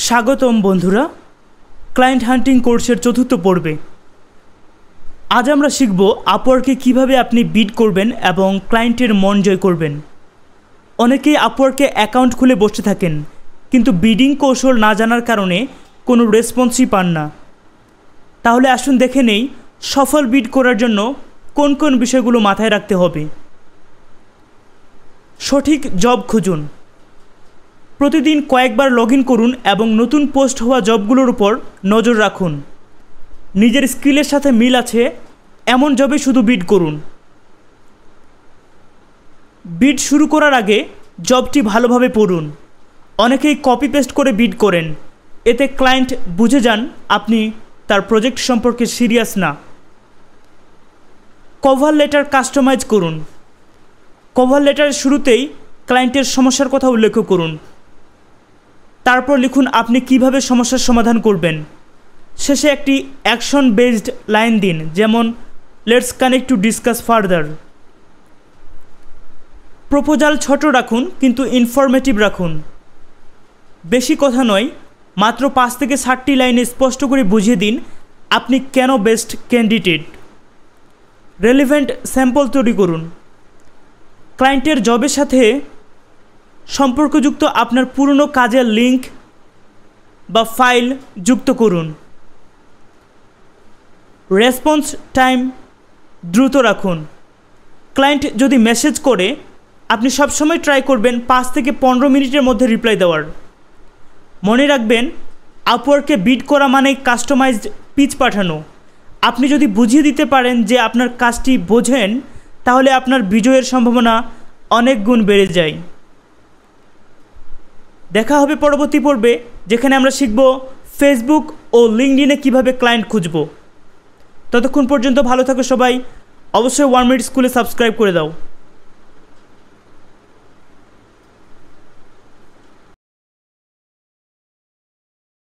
স্বাগতম বন্ধুরা, ক্লায়েন্ট হান্টিং কোর্সের চতুর্থ পর্বে। আজ আমরা শিখব আপওয়ার্কে কিভাবে আপনি বিড করবেন এবং ক্লায়েন্টের মন জয় করবেন। অনেকেই আপওয়ার্কে অ্যাকাউন্ট খুলে বসে থাকেন, কিন্তু বিডিং কৌশল না জানার কারণে কোনো রেসপন্সই পান না। তাহলে আসুন দেখে নেই সফল বিড করার জন্য কোন কোন বিষয়গুলো মাথায় রাখতে হবে। সঠিক জব খুঁজুন। প্রতিদিন কয়েকবার লগ ইন করুন এবং নতুন পোস্ট হওয়া জবগুলোর উপর নজর রাখুন। নিজের স্কিলের সাথে মিল আছে এমন জবে শুধু বিড করুন। বিড শুরু করার আগে জবটি ভালোভাবে পড়ুন। অনেকেই কপি পেস্ট করে বিড করেন, এতে ক্লায়েন্ট বুঝে যান আপনি তার প্রজেক্ট সম্পর্কে সিরিয়াস না। কভার লেটার কাস্টমাইজ করুন। কভার লেটারের শুরুতেই ক্লায়েন্টের সমস্যার কথা উল্লেখ করুন। তারপর লিখুন আপনি কিভাবে সমস্যার সমাধান করবেন। শেষে একটি অ্যাকশন বেসড লাইন দিন, যেমন let's connect to discuss further. Proposal ছোট রাখুন কিন্তু ইনফরমেটিভ রাখুন। বেশি কথা নয়, মাত্র 5 থেকে 7টি লাইনে স্পষ্ট করে বুঝিয়ে দিন আপনি কেন বেস্ট ক্যান্ডিডেট। রেলিভেন্ট স্যাম্পল তৈরি করুন। ক্লায়েন্টের জবের সাথে সম্পর্কযুক্ত আপনার পুরনো কাজের লিঙ্ক বা ফাইল যুক্ত করুন। রেসপন্স টাইম দ্রুত রাখুন। ক্লায়েন্ট যদি মেসেজ করে, আপনি সবসময় ট্রাই করবেন 5 থেকে 15 মিনিটের মধ্যে রিপ্লাই দেওয়ার। মনে রাখবেন, আপওয়ার্কে বিড করা মানে কাস্টমাইজড পিচ পাঠানো। আপনি যদি বুঝিয়ে দিতে পারেন যে আপনার কাজটি বোঝেন, তাহলে আপনার বিজয়ের সম্ভাবনা অনেক গুণ বেড়ে যায়। দেখা হবে পরবর্তী পর্বে, যেখানে আমরা শিখব ফেসবুক ও লিঙ্কডইনে কীভাবে ক্লায়েন্ট খুঁজব। ততক্ষণ পর্যন্ত ভালো থাকো সবাই। অবশ্যই 1 মিনিট স্কুলে সাবস্ক্রাইব করে দাও।